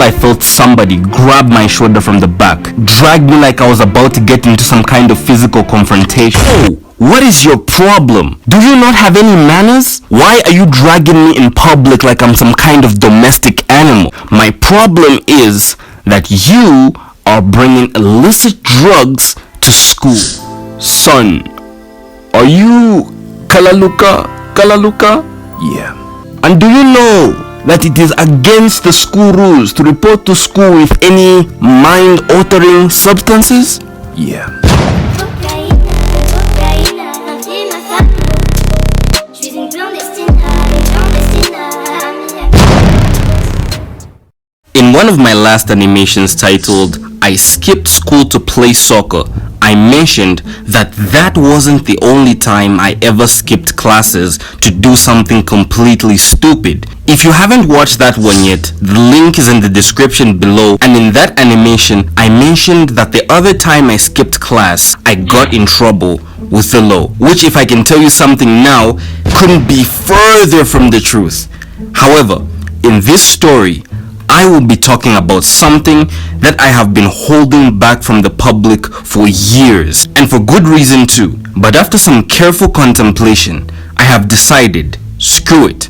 I felt somebody grab my shoulder from the back, drag me like I was about to get into some kind of physical confrontation. Oh, what is your problem? Do you not have any manners? Why are you dragging me in public like I'm some kind of domestic animal? My problem is that you are bringing illicit drugs to school. Son, are you Kalaluka? Yeah. And do you know that it is against the school rules to report to school with any mind-altering substances? Yeah. In one of my last animations titled, I skipped school to play soccer, I mentioned that wasn't the only time I ever skipped classes to do something completely stupid. If you haven't watched that one yet, the link is in the description below, and in that animation, I mentioned that the other time I skipped class, I got in trouble with the law, which, if I can tell you something now, couldn't be further from the truth. However, in this story, I will be talking about something that I have been holding back from the public for years, and for good reason too. But after some careful contemplation, I have decided, screw it,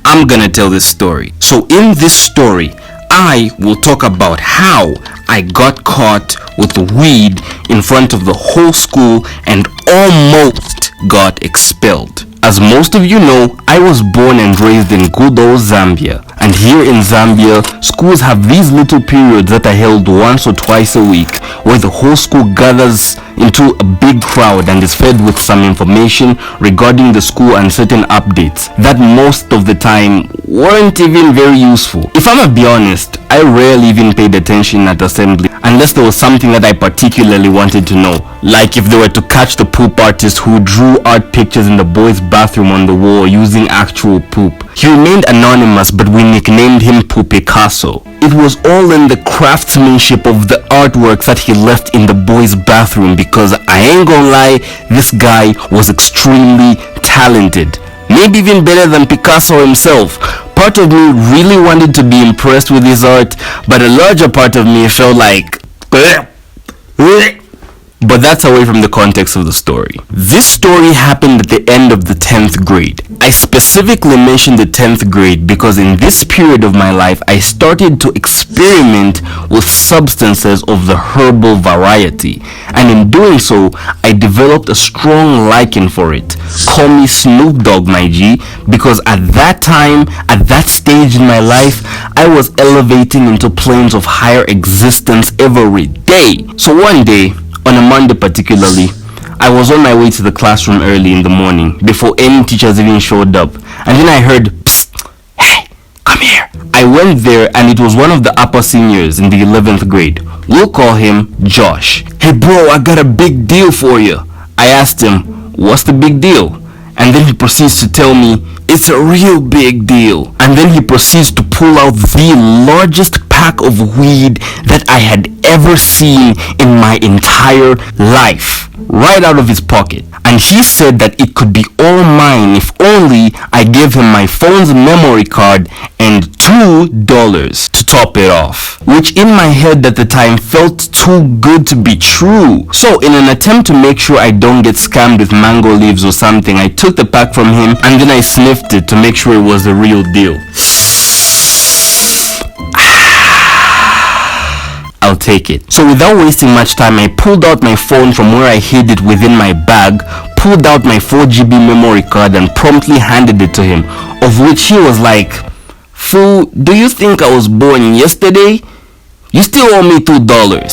I'm gonna tell this story. So in this story, I will talk about how I got caught with weed in front of the whole school and almost got expelled. As most of you know, I was born and raised in good old Zambia. And here in Zambia, schools have these little periods that are held once or twice a week, where the whole school gathers into a big crowd and is fed with some information regarding the school and certain updates that most of the time weren't even very useful. If I'm gonna be honest, I rarely even paid attention at assembly unless there was something that I particularly wanted to know. Like if they were to catch the poop artist who drew art pictures in the boys' bathroom on the wall using actual poop. He remained anonymous, but we nicknamed him Poop Picasso. It was all in the craftsmanship of the artworks that he left in the boys' bathroom, because I ain't gonna lie, this guy was extremely talented. Maybe even better than Picasso himself. Part of me really wanted to be impressed with his art, but a larger part of me felt like... But that's away from the context of the story. This story happened at the end of the 10th grade. I specifically mentioned the 10th grade because in this period of my life, I started to experiment with substances of the herbal variety. And in doing so, I developed a strong liking for it. Call me Snoop Dogg, my G, because at that time, at that stage in my life, I was elevating into planes of higher existence every day. So one day, on a Monday particularly, I was on my way to the classroom early in the morning before any teachers even showed up, and then I heard, "Psst, hey, come here." I went there and it was one of the upper seniors in the 11th grade. We'll call him Josh. "Hey bro, I got a big deal for you." I asked him, "What's the big deal?" And then he proceeds to tell me, "It's a real big deal." And then he proceeds to pull out the largest pack of weed that I had ever seen in my entire life, right out of his pocket. And he said that it could be all mine if only I gave him my phone's memory card and $2 to top it off, which in my head at the time felt too good to be true. So in an attempt to make sure I don't get scammed with mango leaves or something, I took the pack from him and then I sniffed it to make sure it was the real deal. I'll take it. So without wasting much time, I pulled out my phone from where I hid it within my bag, pulled out my 4GB memory card and promptly handed it to him, of which he was like, "Fool, do you think I was born yesterday? You still owe me $2.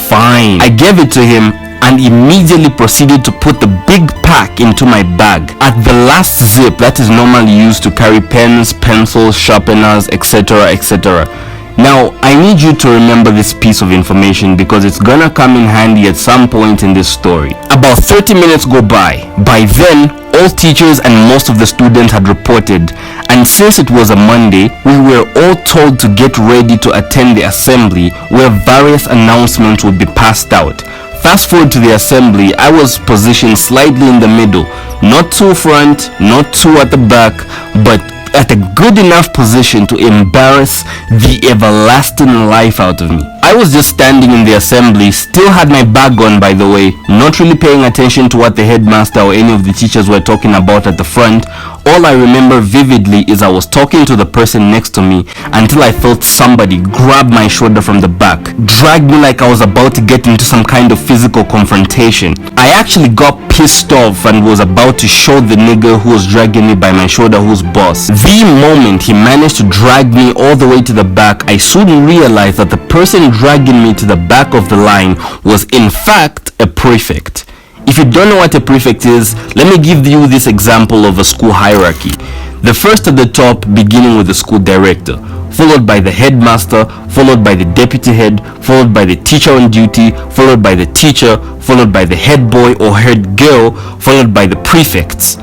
Fine. I gave it to him and immediately proceeded to put the big pack into my bag. At the last zip that is normally used to carry pens, pencils, sharpeners, etc., etc. Now, I need you to remember this piece of information because it's gonna come in handy at some point in this story. About 30 minutes go by. By then, all teachers and most of the students had reported, and since it was a Monday, we were all told to get ready to attend the assembly where various announcements would be passed out. Fast forward to the assembly, I was positioned slightly in the middle, not too front, not too at the back, but at a good enough position to embarrass the everlasting life out of me. I was just standing in the assembly, still had my bag on by the way, not really paying attention to what the headmaster or any of the teachers were talking about at the front. All I remember vividly is I was talking to the person next to me until I felt somebody grab my shoulder from the back, drag me like I was about to get into some kind of physical confrontation. I actually got pissed off and was about to show the nigga who was dragging me by my shoulder who's boss. The moment he managed to drag me all the way to the back, I soon realized that the person dragging me to the back of the line was in fact a prefect. If you don't know what a prefect is, let me give you this example of a school hierarchy. The first at the top, beginning with the school director, followed by the headmaster, followed by the deputy head, followed by the teacher on duty, followed by the teacher, followed by the head boy or head girl, followed by the prefects.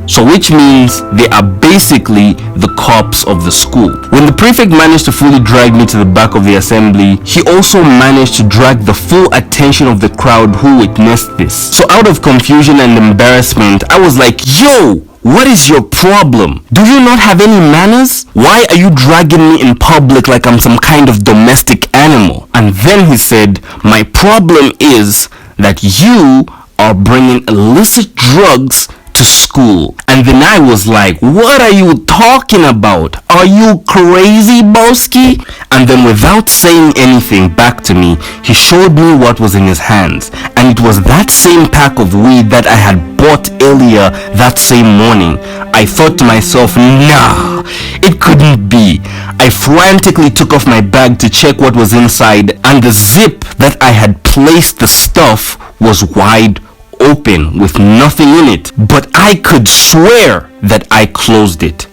So which means they are basically the cops of the school. When the prefect managed to fully drag me to the back of the assembly, he also managed to drag the full attention of the crowd who witnessed this. So out of confusion and embarrassment, I was like, yo! What is your problem? Do you not have any manners? Why are you dragging me in public like I'm some kind of domestic animal? And then he said, my problem is that you are bringing illicit drugs to school. And then I was like, what are you talking about? Are you crazy, Boski? And then without saying anything back to me, he showed me what was in his hands. And it was that same pack of weed that I had bought earlier that same morning. I thought to myself, nah, it couldn't be. I frantically took off my bag to check what was inside, and the zip that I had placed the stuff was wide open with nothing in it, but I could swear that I closed it.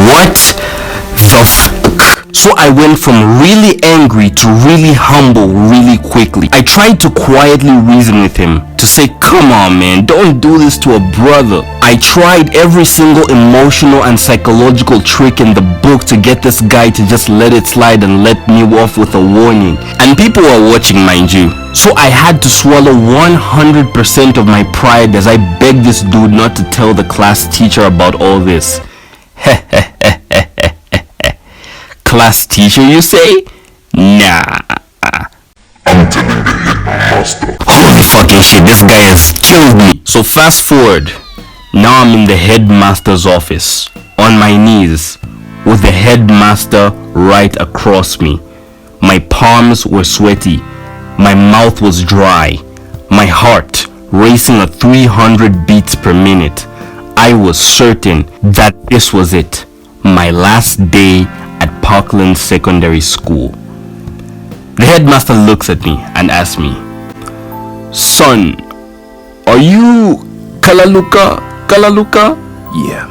What the fuck? So I went from really angry to really humble really quickly. I tried to quietly reason with him to say, come on man, don't do this to a brother. I tried every single emotional and psychological trick in the book to get this guy to just let it slide and let me off with a warning. And people were watching, mind you. So I had to swallow 100% of my pride as I begged this dude not to tell the class teacher about all this. Class teacher, you say? Nah. I'm telling the headmaster. Holy fucking shit, this guy has killed me. So fast forward. Now I'm in the headmaster's office, on my knees, with the headmaster right across me. My palms were sweaty. My mouth was dry. My heart racing at 300 beats per minute. I was certain that this was it. My last day at Parkland Secondary School. The headmaster looks at me and asks me, son, are you Kalaluka? Yeah.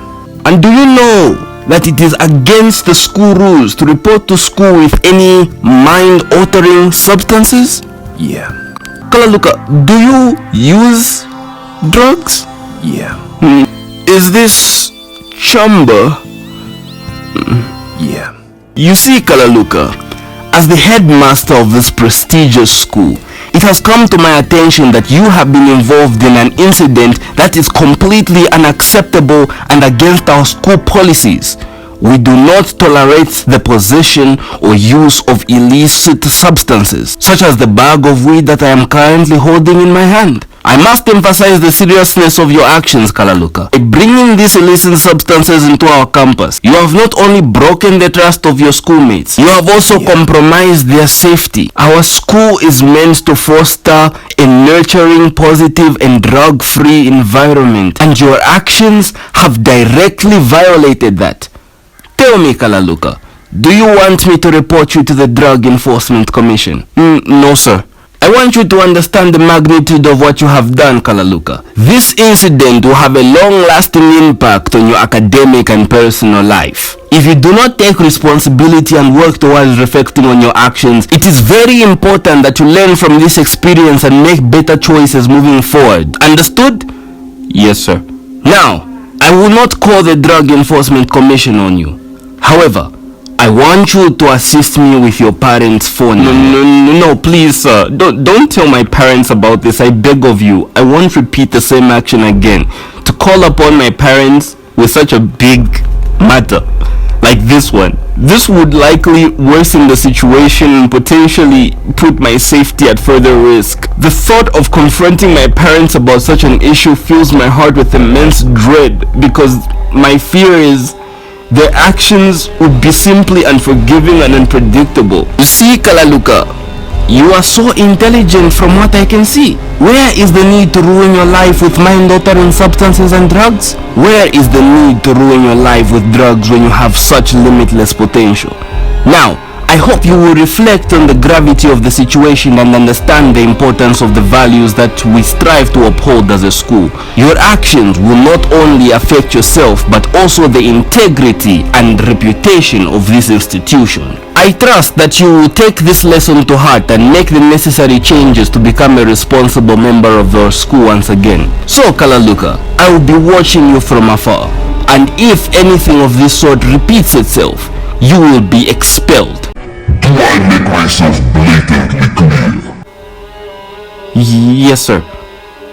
And do you know that it is against the school rules to report to school with any mind-altering substances? Yeah. Kalaluka, do you use drugs? Yeah. Is this chamba? Yeah. You see, Kalaluka, as the headmaster of this prestigious school, it has come to my attention that you have been involved in an incident that is completely unacceptable and against our school policies. We do not tolerate the possession or use of illicit substances, such as the bag of weed that I am currently holding in my hand. I must emphasize the seriousness of your actions, Kalaluka. By bringing these illicit substances into our campus, you have not only broken the trust of your schoolmates, you have also compromised their safety. Our school is meant to foster a nurturing, positive, and drug-free environment, and your actions have directly violated that. Tell me, Kalaluka, do you want me to report you to the Drug Enforcement Commission? No, sir. I want you to understand the magnitude of what you have done, Kalaluka. This incident will have a long-lasting impact on your academic and personal life. If you do not take responsibility and work towards reflecting on your actions, it is very important that you learn from this experience and make better choices moving forward. Understood? Yes, sir. Now, I will not call the Drug Enforcement Commission on you. However, I want you to assist me with your parents' phone. No, please, sir. Don't tell my parents about this. I beg of you. I won't repeat the same action again. To call upon my parents with such a big matter, like this one. This would likely worsen the situation and potentially put my safety at further risk. The thought of confronting my parents about such an issue fills my heart with immense dread, because my fear is their actions would be simply unforgiving and unpredictable. You see, Kalaluka, you are so intelligent from what I can see. Where is the need to ruin your life with mind-altering substances and drugs? Where is the need to ruin your life with drugs when you have such limitless potential? Now, I hope you will reflect on the gravity of the situation and understand the importance of the values that we strive to uphold as a school. Your actions will not only affect yourself but also the integrity and reputation of this institution. I trust that you will take this lesson to heart and make the necessary changes to become a responsible member of our school once again. So, Kalaluka, I will be watching you from afar, and if anything of this sort repeats itself, you will be expelled. Do I make myself blatantly clear? Yes, sir.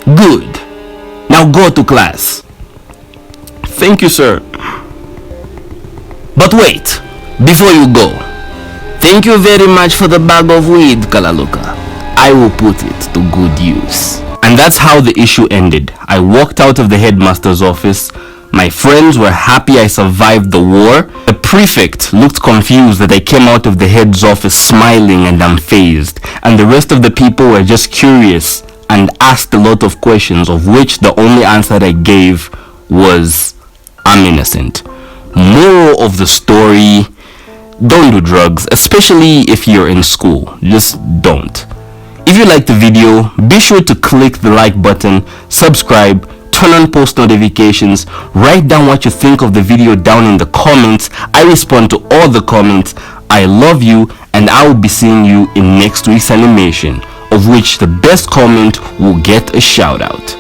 Good. Now go to class. Thank you, sir. But wait, before you go, thank you very much for the bag of weed, Kalaluka. I will put it to good use. And that's how the issue ended. I walked out of the headmaster's office. My friends were happy I survived the war. The prefect looked confused that I came out of the head's office smiling and unfazed. And the rest of the people were just curious and asked a lot of questions, of which the only answer I gave was, I'm innocent. Moral of the story: don't do drugs, especially if you're in school. Just don't. If you liked the video, be sure to click the like button, subscribe, turn on post notifications, write down what you think of the video down in the comments. I respond to all the comments. I love you, and I will be seeing you in next week's animation, of which the best comment will get a shout out.